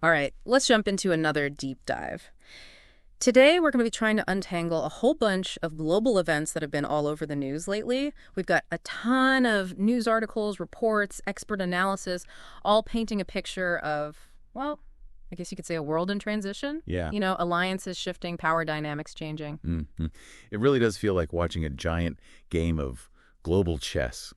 All right, let's jump into another deep dive. Today, we're going to be trying to untangle a whole bunch of global events that have been all over the news lately. We've got a ton of news articles, reports, expert analysis, all painting a picture of, well, I guess you could say a world in transition. Yeah. Alliances shifting, power dynamics changing. It really does feel like watching a giant game of global chess,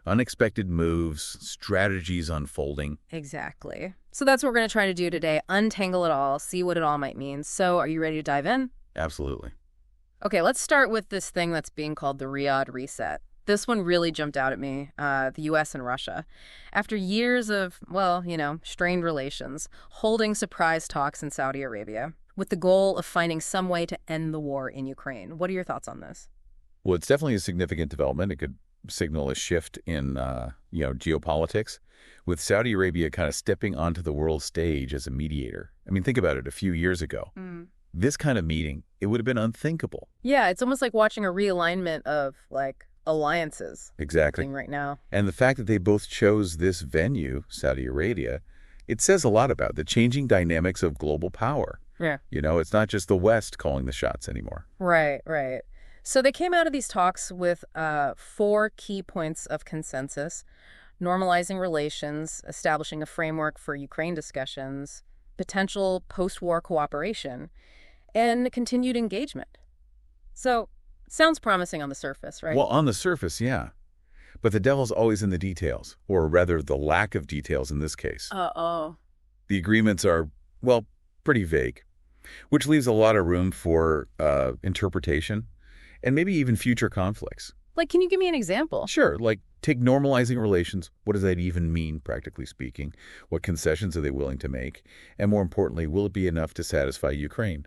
Unexpected moves, strategies unfolding. Exactly. So that's what we're going to try to do today, untangle it all, see what it all might mean. So are you ready to dive in? Absolutely. Okay, let's start with this thing that's being called the Riyadh Reset. This one really jumped out at me, the U.S. and Russia. After years of, strained relations, holding surprise talks in Saudi Arabia, with the goal of finding some way to end the war in Ukraine. What are your thoughts on this? Well, it's definitely a significant development. It could signal a shift in, geopolitics, with Saudi Arabia kind of stepping onto the world stage as a mediator. I mean, think about it. A few years ago, this kind of meeting, it would have been unthinkable. Yeah, it's almost like watching a realignment of, alliances. Exactly. Right now. And the fact that they both chose this venue, Saudi Arabia, it says a lot about the changing dynamics of global power. Yeah. It's not just the West calling the shots anymore. Right, right. So they came out of these talks with 4 key points of consensus: normalizing relations, establishing a framework for Ukraine discussions, potential post-war cooperation, and continued engagement. So, sounds promising on the surface, right? Well, on the surface, yeah. But the devil's always in the details, or rather the lack of details in this case. Uh-oh. The agreements are, well, pretty vague, which leaves a lot of room for interpretation and maybe even future conflicts. Can you give me an example? Sure, like take normalizing relations. What does that even mean, practically speaking? What concessions are they willing to make? And more importantly, will it be enough to satisfy Ukraine,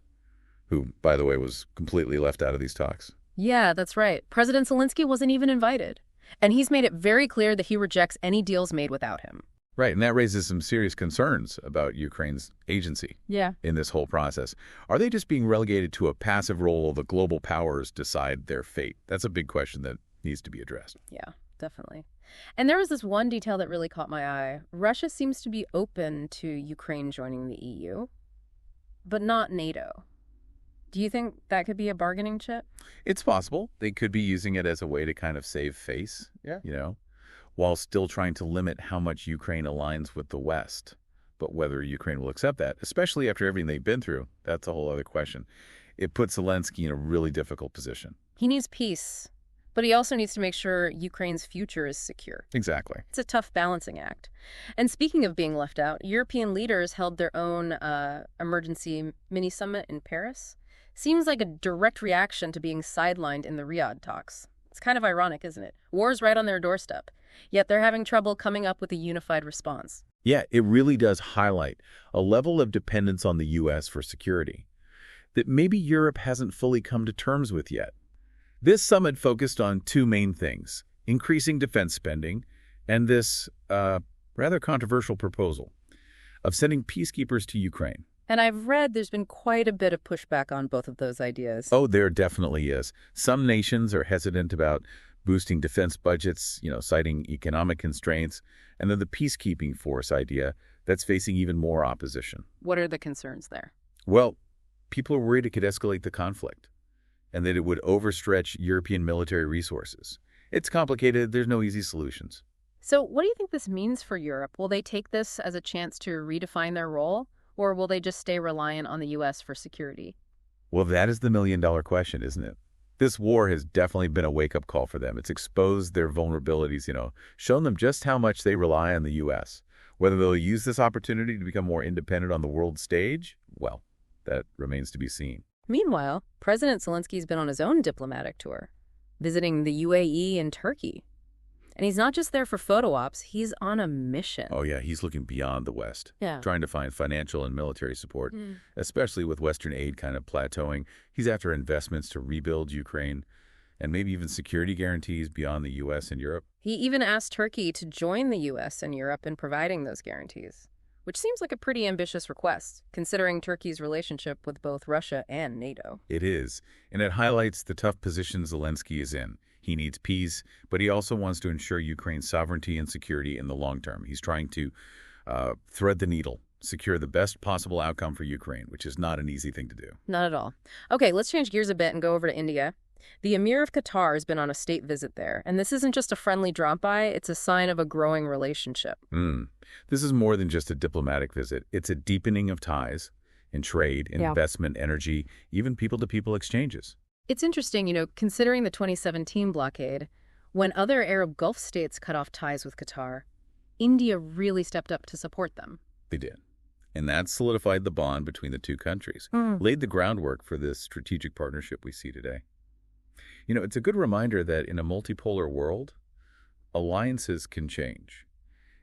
who, by the way, was completely left out of these talks? Yeah, that's right. President Zelensky wasn't even invited. And he's made it very clear that he rejects any deals made without him. Right, and that raises some serious concerns about Ukraine's agency in this whole process. Are they just being relegated to a passive role while the global powers decide their fate? That's a big question that needs to be addressed. Yeah, definitely. And there was this one detail that really caught my eye. Russia seems to be open to Ukraine joining the EU, but not NATO. Do you think that could be a bargaining chip? It's possible. They could be using it as a way to kind of save face, while still trying to limit how much Ukraine aligns with the West. But whether Ukraine will accept that, especially after everything they've been through, that's a whole other question. It puts Zelensky in a really difficult position. He needs peace, but he also needs to make sure Ukraine's future is secure. Exactly. It's a tough balancing act. And speaking of being left out, European leaders held their own emergency mini-summit in Paris. Seems like a direct reaction to being sidelined in the Riyadh talks. It's kind of ironic, isn't it? War's right on their doorstep, yet they're having trouble coming up with a unified response. Yeah, it really does highlight a level of dependence on the U.S. for security that maybe Europe hasn't fully come to terms with yet. This summit focused on 2 main things: increasing defense spending and this rather controversial proposal of sending peacekeepers to Ukraine. And I've read there's been quite a bit of pushback on both of those ideas. Oh, there definitely is. Some nations are hesitant about boosting defense budgets, citing economic constraints, and then the peacekeeping force idea that's facing even more opposition. What are the concerns there? Well, people are worried it could escalate the conflict and that it would overstretch European military resources. It's complicated. There's no easy solutions. So what do you think this means for Europe? Will they take this as a chance to redefine their role? Or will they just stay reliant on the U.S. for security? Well, that is the million-dollar question, isn't it? This war has definitely been a wake-up call for them. It's exposed their vulnerabilities, shown them just how much they rely on the U.S. Whether they'll use this opportunity to become more independent on the world stage, well, that remains to be seen. Meanwhile, President Zelensky's been on his own diplomatic tour, visiting the UAE and Turkey. And he's not just there for photo ops, he's on a mission. Oh, yeah, he's looking beyond the West, Yeah. trying to find financial and military support, especially with Western aid kind of plateauing. He's after investments to rebuild Ukraine and maybe even security guarantees beyond the U.S. and Europe. He even asked Turkey to join the U.S. and Europe in providing those guarantees, which seems like a pretty ambitious request, considering Turkey's relationship with both Russia and NATO. It is, and it highlights the tough position Zelensky is in. He needs peace, but he also wants to ensure Ukraine's sovereignty and security in the long term. He's trying to thread the needle secure the best possible outcome for Ukraine, which is not an easy thing to do. Not at all. Okay, let's change gears a bit and go over to India. The Emir of Qatar has been on a state visit there, and this isn't just a friendly drop-by, it's a sign of a growing relationship. This is more than just a diplomatic visit. It's a deepening of ties in trade, investment, energy, even people-to-people exchanges. It's interesting, considering the 2017 blockade, when other Arab Gulf states cut off ties with Qatar, India really stepped up to support them. They did. And that solidified the bond between the two countries, laid the groundwork for this strategic partnership we see today. It's a good reminder that in a multipolar world, alliances can change,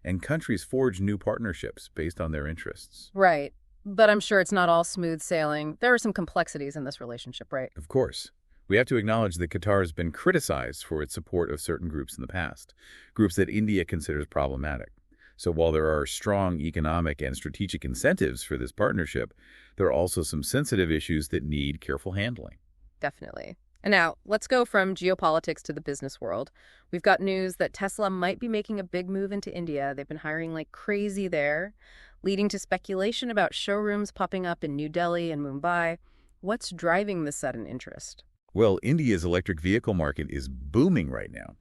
and countries forge new partnerships based on their interests. Right. But I'm sure it's not all smooth sailing. There are some complexities in this relationship, right? Of course. We have to acknowledge that Qatar has been criticized for its support of certain groups in the past, groups that India considers problematic. So while there are strong economic and strategic incentives for this partnership, there are also some sensitive issues that need careful handling. Definitely. And now, let's go from geopolitics to the business world. We've got news that Tesla might be making a big move into India. They've been hiring like crazy there, leading to speculation about showrooms popping up in New Delhi and Mumbai. What's driving this sudden interest? Well, India's electric vehicle market is booming right now.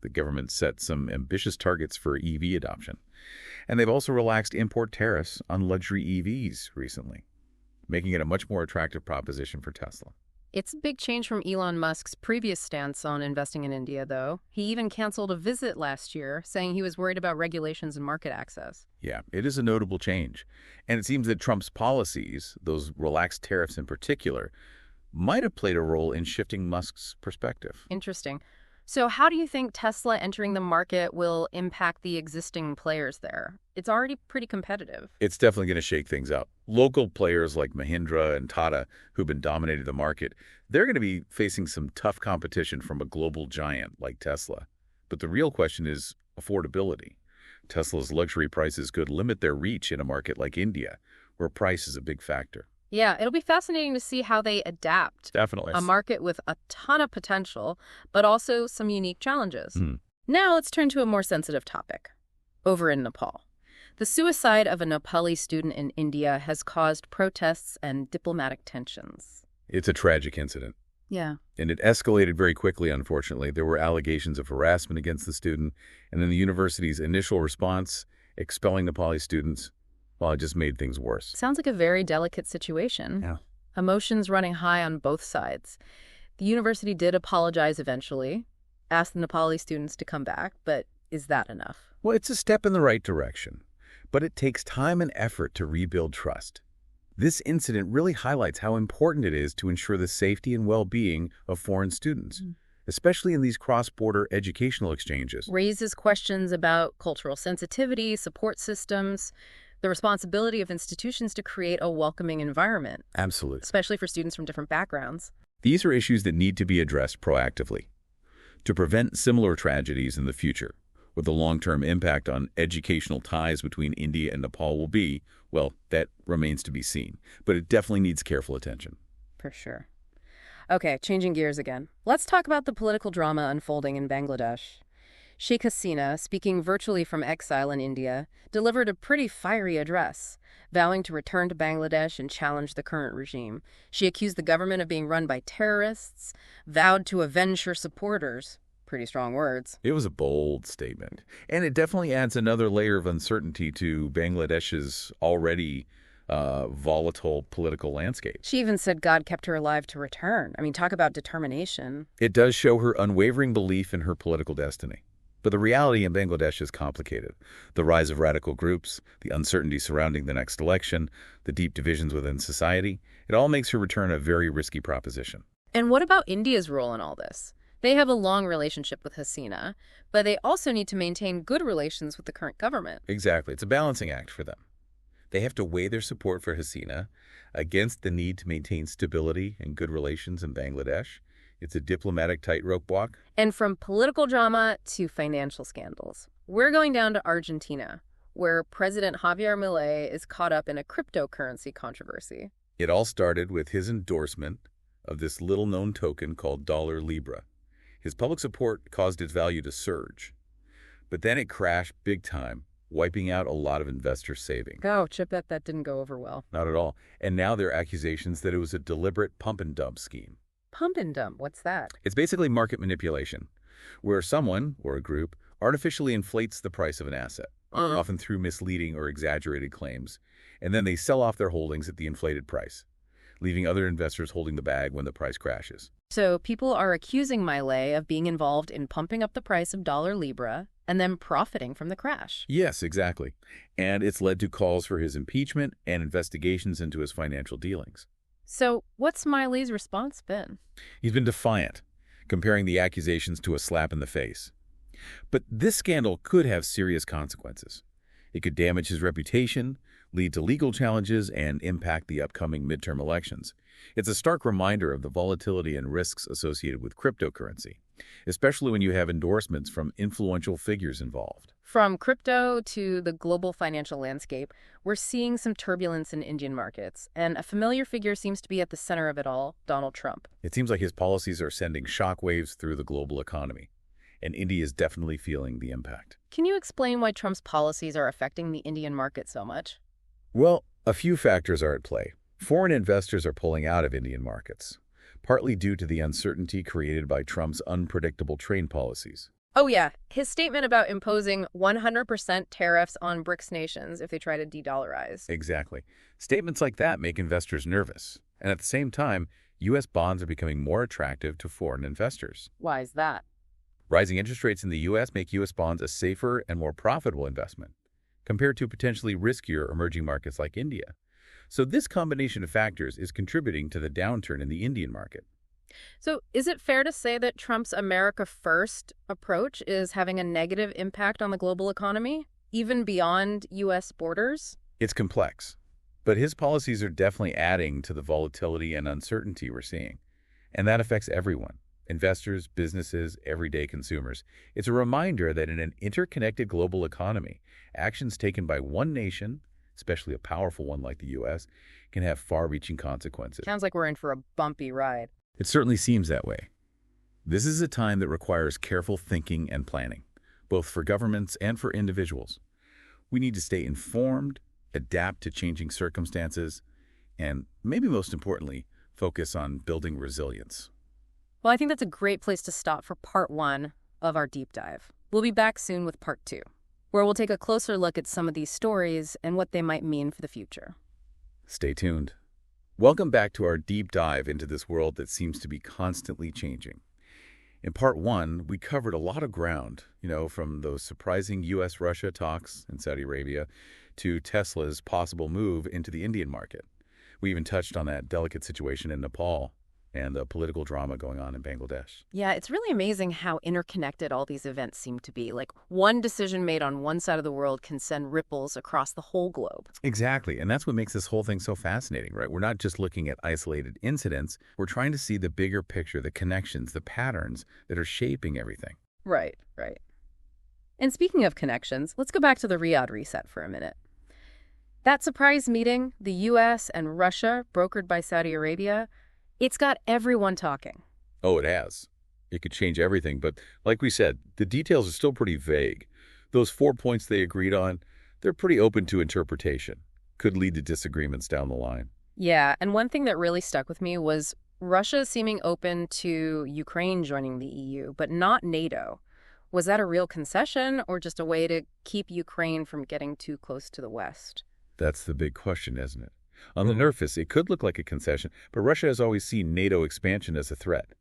The government set some ambitious targets for EV adoption. And they've also relaxed import tariffs on luxury EVs recently, making it a much more attractive proposition for Tesla. It's a big change from Elon Musk's previous stance on investing in India, though. He even canceled a visit last year, saying he was worried about regulations and market access. Yeah, it is a notable change. And it seems that Trump's policies, those relaxed tariffs in particular, might have played a role in shifting Musk's perspective. Interesting. So how do you think Tesla entering the market will impact the existing players there? It's already pretty competitive. It's definitely going to shake things up. Local players like Mahindra and Tata, who've been dominating the market, they're going to be facing some tough competition from a global giant like Tesla. But the real question is affordability. Tesla's luxury prices could limit their reach in a market like India, where price is a big factor. Yeah, it'll be fascinating to see how they adapt. Definitely. A market with a ton of potential, but also some unique challenges. Now let's turn to a more sensitive topic. Over in Nepal. The suicide of a Nepali student in India has caused protests and diplomatic tensions. It's a tragic incident. Yeah. And it escalated very quickly, unfortunately. There were allegations of harassment against the student, and then the university's initial response, expelling Nepali students, well, it just made things worse. Sounds like a very delicate situation. Yeah. Emotions running high on both sides. The university did apologize eventually, asked the Nepali students to come back, but is that enough? Well, it's a step in the right direction, but it takes time and effort to rebuild trust. This incident really highlights how important it is to ensure the safety and well-being of foreign students, especially in these cross-border educational exchanges. Raises questions about cultural sensitivity, support systems, the responsibility of institutions to create a welcoming environment. Absolutely. Especially for students from different backgrounds. These are issues that need to be addressed proactively to prevent similar tragedies in the future. What the long-term impact on educational ties between India and Nepal will be, well, that remains to be seen. But it definitely needs careful attention. For sure. Okay, changing gears again. Let's talk about the political drama unfolding in Bangladesh. Sheikh Hasina, speaking virtually from exile in India, delivered a pretty fiery address, vowing to return to Bangladesh and challenge the current regime. She accused the government of being run by terrorists, vowed to avenge her supporters. Pretty strong words. It was a bold statement, and it definitely adds another layer of uncertainty to Bangladesh's already volatile political landscape. She even said God kept her alive to return. I mean, talk about determination. It does show her unwavering belief in her political destiny. But the reality in Bangladesh is complicated. The rise of radical groups, the uncertainty surrounding the next election, the deep divisions within society, it all makes her return a very risky proposition. And what about India's role in all this? They have a long relationship with Hasina, but they also need to maintain good relations with the current government. Exactly. It's a balancing act for them. They have to weigh their support for Hasina against the need to maintain stability and good relations in Bangladesh. It's a diplomatic tightrope walk. And from political drama to financial scandals. We're going down to Argentina, where President Javier Milei is caught up in a cryptocurrency controversy. It all started with his endorsement of this little-known token called Dollar Libra. His public support caused its value to surge. But then it crashed big time wiping out a lot of investor savings. Ouch, I bet that didn't go over well. Not at all. And now there are accusations that it was a deliberate pump and dump scheme. Pump and dump, what's that? It's basically market manipulation, where someone, or a group, artificially inflates the price of an asset, often through misleading or exaggerated claims, and then they sell off their holdings at the inflated price, leaving other investors holding the bag when the price crashes. So people are accusing Milei of being involved in pumping up the price of dollar Libra and then profiting from the crash. Yes, exactly. And it's led to calls for his impeachment and investigations into his financial dealings. So what's Milei's response been? He's been defiant, comparing the accusations to a slap in the face. But this scandal could have serious consequences. It could damage his reputation, lead to legal challenges, and impact the upcoming midterm elections. It's a stark reminder of the volatility and risks associated with cryptocurrency, especially when you have endorsements from influential figures involved. From crypto to the global financial landscape, we're seeing some turbulence in Indian markets, and a familiar figure seems to be at the center of it all, Donald Trump. It seems like his policies are sending shockwaves through the global economy, and India is definitely feeling the impact. Can you explain why Trump's policies are affecting the Indian market so much? Well, a few factors are at play. Foreign investors are pulling out of Indian markets, partly due to the uncertainty created by Trump's unpredictable trade policies. Oh yeah, his statement about imposing 100% tariffs on BRICS nations if they try to de-dollarize. Exactly. Statements like that make investors nervous. And at the same time, U.S. bonds are becoming more attractive to foreign investors. Why is that? Rising interest rates in the U.S. make U.S. bonds a safer and more profitable investment, compared to potentially riskier emerging markets like India. So this combination of factors is contributing to the downturn in the Indian market. So is it fair to say that Trump's America First approach is having a negative impact on the global economy, even beyond U.S. borders? It's complex, but his policies are definitely adding to the volatility and uncertainty we're seeing. And that affects everyone: investors, businesses, everyday consumers. It's a reminder that in an interconnected global economy, actions taken by one nation, especially a powerful one like the U.S., can have far-reaching consequences. Sounds like we're in for a bumpy ride. It certainly seems that way. This is a time that requires careful thinking and planning, both for governments and for individuals. We need to stay informed, adapt to changing circumstances, and maybe most importantly, focus on building resilience. Well, I think that's a great place to stop for part 1 of our deep dive. We'll be back soon with part 2, where we'll take a closer look at some of these stories and what they might mean for the future. Stay tuned. Welcome back to our deep dive into this world that seems to be constantly changing. In part 1, we covered a lot of ground, from those surprising U.S.-Russia talks in Saudi Arabia to Tesla's possible move into the Indian market. We even touched on that delicate situation in Nepal and the political drama going on in Bangladesh. Yeah, it's really amazing how interconnected all these events seem to be. Like, one decision made on one side of the world can send ripples across the whole globe. Exactly, and that's what makes this whole thing so fascinating, right? We're not just looking at isolated incidents. We're trying to see the bigger picture, the connections, the patterns that are shaping everything. Right. And speaking of connections, let's go back to the Riyadh reset for a minute. That surprise meeting, the U.S. and Russia, brokered by Saudi Arabia, it's got everyone talking. Oh, it has. It could change everything, but like we said, the details are still pretty vague. Those 4 points they agreed on, they're pretty open to interpretation. Could lead to disagreements down the line. Yeah, and one thing that really stuck with me was Russia seeming open to Ukraine joining the EU, but not NATO. Was that a real concession or just a way to keep Ukraine from getting too close to the West? That's the big question, isn't it? On the surface, it could look like a concession, but Russia has always seen NATO expansion as a threat.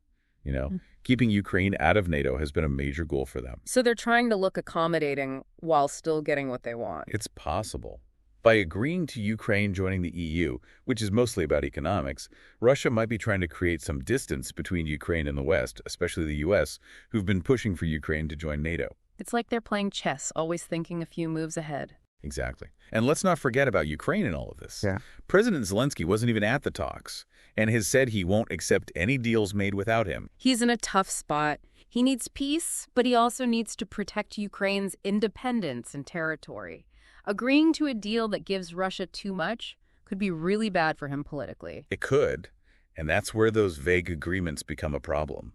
Keeping Ukraine out of NATO has been a major goal for them. So they're trying to look accommodating while still getting what they want. It's possible. By agreeing to Ukraine joining the EU, which is mostly about economics, Russia might be trying to create some distance between Ukraine and the West, especially the U.S., who've been pushing for Ukraine to join NATO. It's like they're playing chess, always thinking a few moves ahead. Exactly. And let's not forget about Ukraine in all of this. Yeah. President Zelensky wasn't even at the talks and has said he won't accept any deals made without him. He's in a tough spot. He needs peace, but he also needs to protect Ukraine's independence and territory. Agreeing to a deal that gives Russia too much could be really bad for him politically. It could, and that's where those vague agreements become a problem.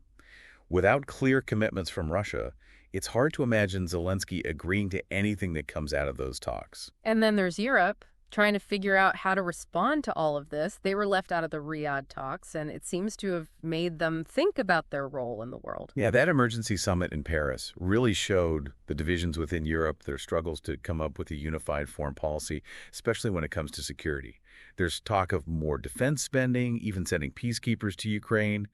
Without clear commitments from Russia, It's hard to imagine Zelensky agreeing to anything that comes out of those talks. And then there's Europe, trying to figure out how to respond to all of this. They were left out of the Riyadh talks, and it seems to have made them think about their role in the world. Yeah, that emergency summit in Paris really showed the divisions within Europe, their struggles to come up with a unified foreign policy, especially when it comes to security. There's talk of more defense spending, even sending peacekeepers to Ukraine.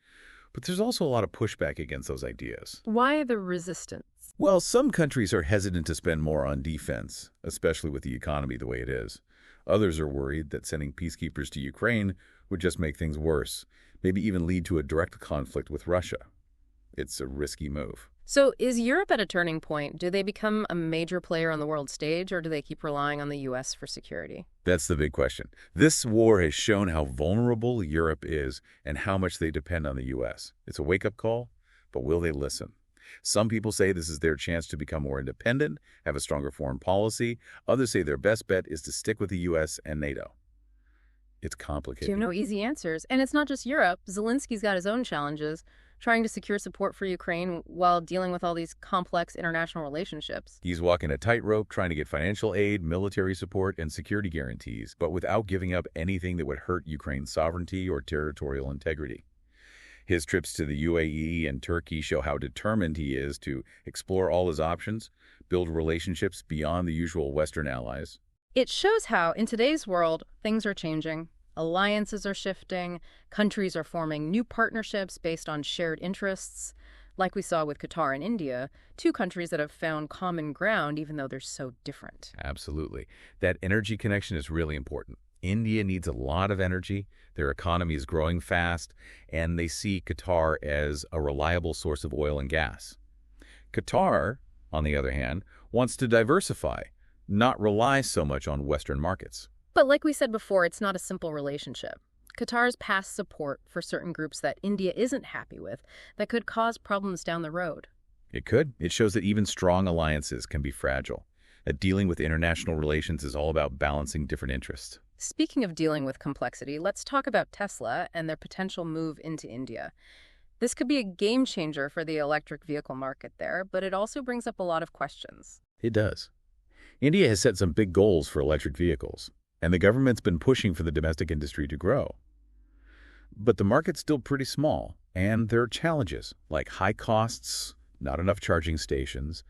But there's also a lot of pushback against those ideas. Why the resistance? Well, some countries are hesitant to spend more on defense, especially with the economy the way it is. Others are worried that sending peacekeepers to Ukraine would just make things worse, maybe even lead to a direct conflict with Russia. It's a risky move. So is Europe at a turning point? Do they become a major player on the world stage, or do they keep relying on the U.S. for security? That's the big question. This war has shown how vulnerable Europe is and how much they depend on the U.S. It's a wake-up call, but will they listen? Some people say this is their chance to become more independent, have a stronger foreign policy. Others say their best bet is to stick with the U.S. and NATO. It's complicated. No easy answers. And it's not just Europe. Zelensky's got his own challenges, trying to secure support for Ukraine while dealing with all these complex international relationships. He's walking a tightrope, trying to get financial aid, military support, and security guarantees, but without giving up anything that would hurt Ukraine's sovereignty or territorial integrity. His trips to the UAE and Turkey show how determined he is to explore all his options, build relationships beyond the usual Western allies. It shows how, in today's world, things are changing. Alliances are shifting, countries are forming new partnerships based on shared interests, like we saw with Qatar and India, two countries that have found common ground even though they're so different. Absolutely. That energy connection is really important. India needs a lot of energy, their economy is growing fast, and they see Qatar as a reliable source of oil and gas. Qatar, on the other hand, wants to diversify, not rely so much on Western markets. But like we said before, it's not a simple relationship. Qatar's past support for certain groups that India isn't happy with that could cause problems down the road. It could. It shows that even strong alliances can be fragile, that dealing with international relations is all about balancing different interests. Speaking of dealing with complexity, let's talk about Tesla and their potential move into India. This could be a game changer for the electric vehicle market there, but it also brings up a lot of questions. It does. India has set some big goals for electric vehicles, and the government's been pushing for the domestic industry to grow. But the market's still pretty small, and there are challenges like high costs, not enough charging stations,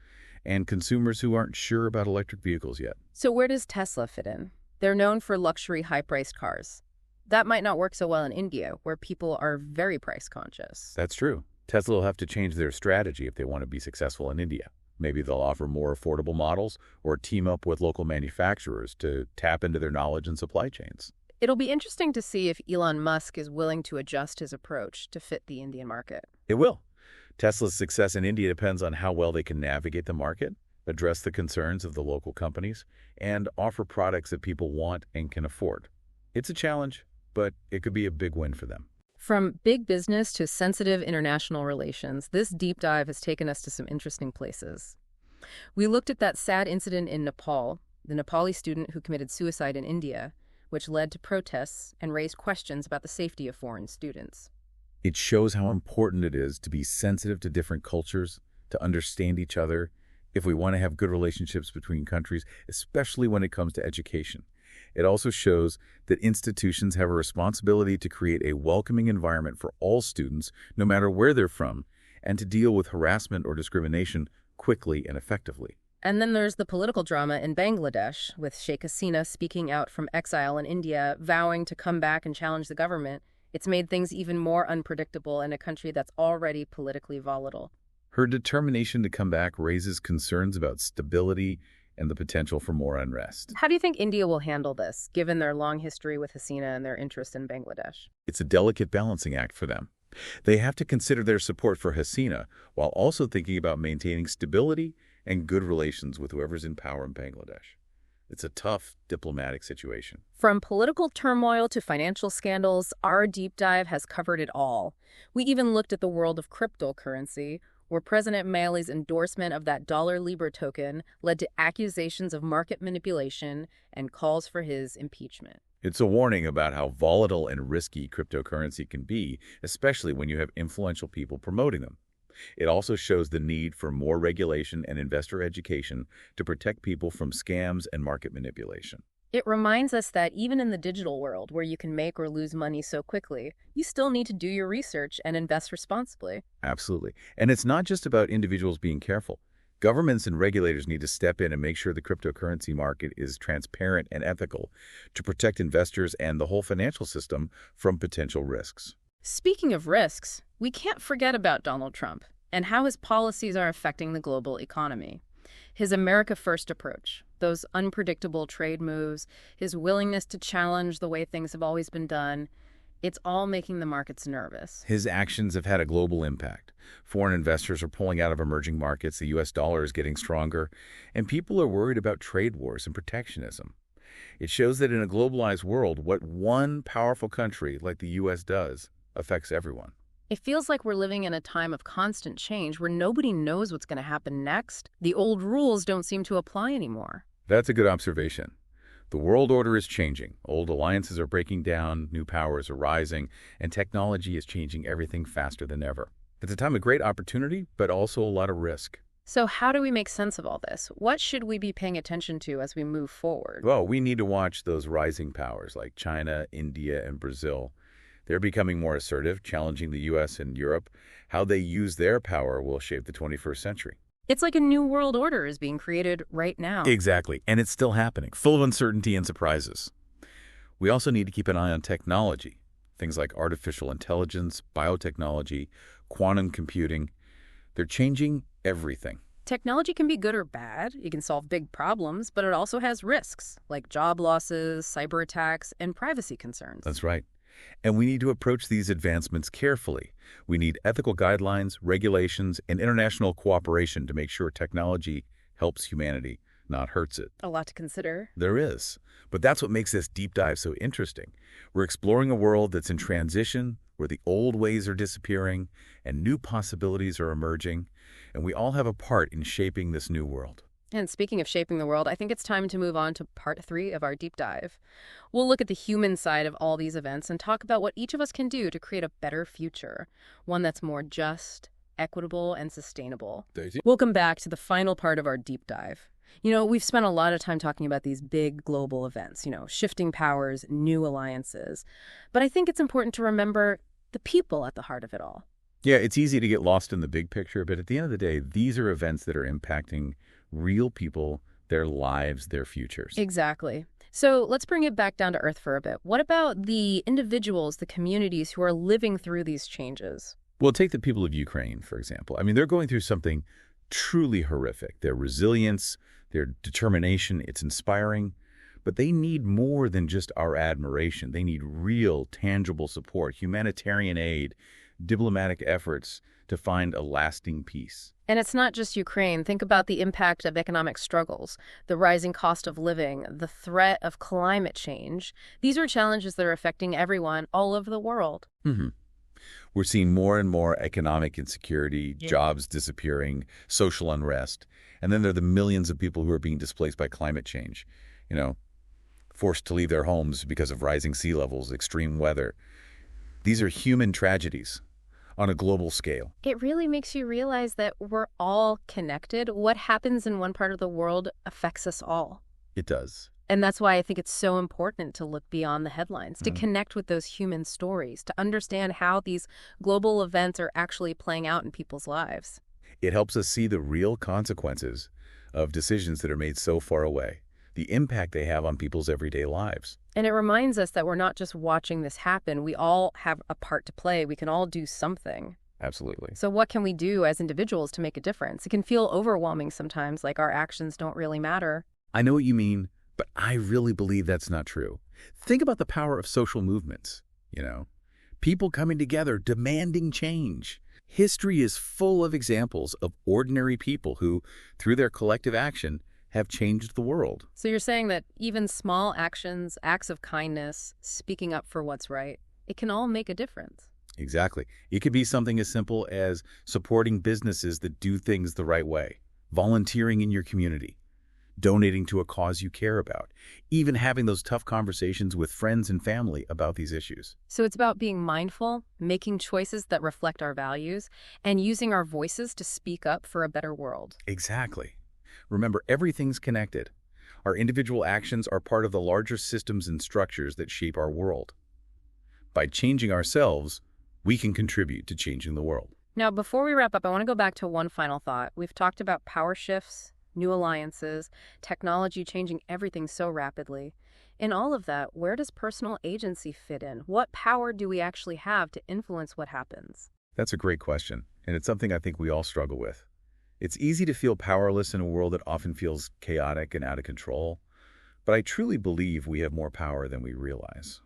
and consumers who aren't sure about electric vehicles yet. So where does Tesla fit in? They're known for luxury, high-priced cars. That might not work so well in India, where people are very price-conscious. That's true. Tesla will have to change their strategy if they want to be successful in India. Maybe they'll offer more affordable models or team up with local manufacturers to tap into their knowledge and supply chains. It'll be interesting to see if Elon Musk is willing to adjust his approach to fit the Indian market. It will. Tesla's success in India depends on how well they can navigate the market, address the concerns of the local companies, and offer products that people want and can afford. It's a challenge, but it could be a big win for them. From big business to sensitive international relations, this deep dive has taken us to some interesting places. We looked at that sad incident in Nepal, the Nepali student who committed suicide in India, which led to protests and raised questions about the safety of foreign students. It shows how important it is to be sensitive to different cultures, to understand each other, if we want to have good relationships between countries, especially when it comes to education. It also shows that institutions have a responsibility to create a welcoming environment for all students, no matter where they're from, and to deal with harassment or discrimination quickly and effectively. And then there's the political drama in Bangladesh, with Sheikh Hasina speaking out from exile in India, vowing to come back and challenge the government. It's made things even more unpredictable in a country that's already politically volatile. Her determination to come back raises concerns about stability and the potential for more unrest. How do you think India will handle this, given their long history with Hasina and their interest in Bangladesh? It's a delicate balancing act for them. They have to consider their support for Hasina while also thinking about maintaining stability and good relations with whoever's in power in Bangladesh. It's a tough diplomatic situation. From political turmoil to financial scandals, our deep dive has covered it all. We even looked at the world of cryptocurrency, where President Mali's endorsement of that dollar Libra token led to accusations of market manipulation and calls for his impeachment. It's a warning about how volatile and risky cryptocurrency can be, especially when you have influential people promoting them. It also shows the need for more regulation and investor education to protect people from scams and market manipulation. It reminds us that even in the digital world, where you can make or lose money so quickly, you still need to do your research and invest responsibly. Absolutely. And it's not just about individuals being careful. Governments and regulators need to step in and make sure the cryptocurrency market is transparent and ethical to protect investors and the whole financial system from potential risks. Speaking of risks, we can't forget about Donald Trump and how his policies are affecting the global economy. His America First approach, those unpredictable trade moves, his willingness to challenge the way things have always been done, it's all making the markets nervous. His actions have had a global impact. Foreign investors are pulling out of emerging markets, the U.S. dollar is getting stronger, and people are worried about trade wars and protectionism. It shows that in a globalized world, what one powerful country like the U.S. does affects everyone. It feels like we're living in a time of constant change where nobody knows what's going to happen next. The old rules don't seem to apply anymore. That's a good observation. The world order is changing. Old alliances are breaking down, new powers are rising, and technology is changing everything faster than ever. It's a time of great opportunity, but also a lot of risk. So how do we make sense of all this? What should we be paying attention to as we move forward? Well, we need to watch those rising powers like China, India, and Brazil. They're becoming more assertive, challenging the U.S. and Europe. How they use their power will shape the 21st century. It's like a new world order is being created right now. Exactly, and it's still happening, full of uncertainty and surprises. We also need to keep an eye on technology, things like artificial intelligence, biotechnology, quantum computing. They're changing everything. Technology can be good or bad. It can solve big problems, but it also has risks, like job losses, cyber attacks, and privacy concerns. That's right. And we need to approach these advancements carefully. We need ethical guidelines, regulations, and international cooperation to make sure technology helps humanity, not hurts it. A lot to consider. There is. But that's what makes this deep dive so interesting. We're exploring a world that's in transition, where the old ways are disappearing and new possibilities are emerging, and we all have a part in shaping this new world. And speaking of shaping the world, I think it's time to move on to part 3 of our deep dive. We'll look at the human side of all these events and talk about what each of us can do to create a better future, one that's more just, equitable, and sustainable. Welcome back to the final part of our deep dive. We've spent a lot of time talking about these big global events, shifting powers, new alliances. But I think it's important to remember the people at the heart of it all. Yeah, it's easy to get lost in the big picture, but at the end of the day, these are events that are impacting real people, their lives, their futures. Exactly. So let's bring it back down to earth for a bit. What about the individuals, the communities who are living through these changes? Well, take the people of Ukraine, for example. I mean, they're going through something truly horrific. Their resilience, their determination, it's inspiring. But they need more than just our admiration. They need real, tangible support, humanitarian aid, diplomatic efforts to find a lasting peace. And it's not just Ukraine. Think about the impact of economic struggles, the rising cost of living, the threat of climate change. These are challenges that are affecting everyone all over the world. We're seeing more and more economic insecurity, jobs disappearing, social unrest. And then there are the millions of people who are being displaced by climate change, forced to leave their homes because of rising sea levels, extreme weather. These are human tragedies on a global scale. It really makes you realize that we're all connected. What happens in one part of the world affects us all. It does. And that's why I think it's so important to look beyond the headlines, to connect with those human stories, to understand how these global events are actually playing out in people's lives. It helps us see the real consequences of decisions that are made so far away, the impact they have on people's everyday lives. And it reminds us that we're not just watching this happen. We all have a part to play. We can all do something. Absolutely. So what can we do as individuals to make a difference? It can feel overwhelming sometimes, like our actions don't really matter. I know what you mean, but I really believe that's not true. Think about the power of social movements, People coming together, demanding change. History is full of examples of ordinary people who, through their collective action, have changed the world. So you're saying that even small actions, acts of kindness, speaking up for what's right, it can all make a difference. Exactly. It could be something as simple as supporting businesses that do things the right way, volunteering in your community, donating to a cause you care about, even having those tough conversations with friends and family about these issues. So it's about being mindful, making choices that reflect our values, and using our voices to speak up for a better world. Exactly. Remember, everything's connected. Our individual actions are part of the larger systems and structures that shape our world. By changing ourselves, we can contribute to changing the world. Now, before we wrap up, I want to go back to one final thought. We've talked about power shifts, new alliances, technology changing everything so rapidly. In all of that, where does personal agency fit in? What power do we actually have to influence what happens? That's a great question, and it's something I think we all struggle with. It's easy to feel powerless in a world that often feels chaotic and out of control, but I truly believe we have more power than we realize.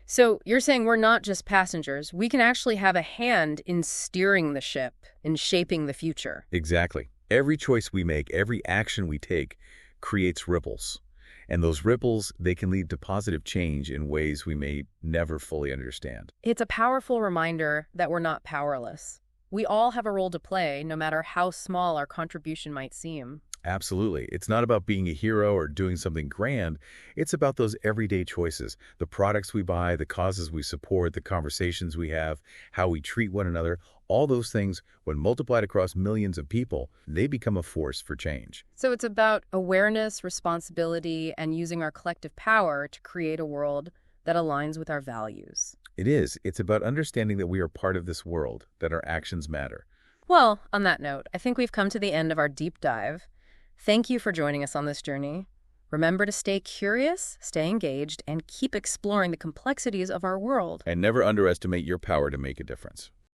So you're saying we're not just passengers. We can actually have a hand in steering the ship, in shaping the future. Exactly. Every choice we make, every action we take, creates ripples. And those ripples, they can lead to positive change in ways we may never fully understand. It's a powerful reminder that we're not powerless. We all have a role to play, no matter how small our contribution might seem. Absolutely. It's not about being a hero or doing something grand. It's about those everyday choices, the products we buy, the causes we support, the conversations we have, how we treat one another. All those things, when multiplied across millions of people, they become a force for change. So it's about awareness, responsibility, and using our collective power to create a world that aligns with our values. It is. It's about understanding that we are part of this world, that our actions matter. Well, on that note, I think we've come to the end of our deep dive. Thank you for joining us on this journey. Remember to stay curious, stay engaged, and keep exploring the complexities of our world. And never underestimate your power to make a difference.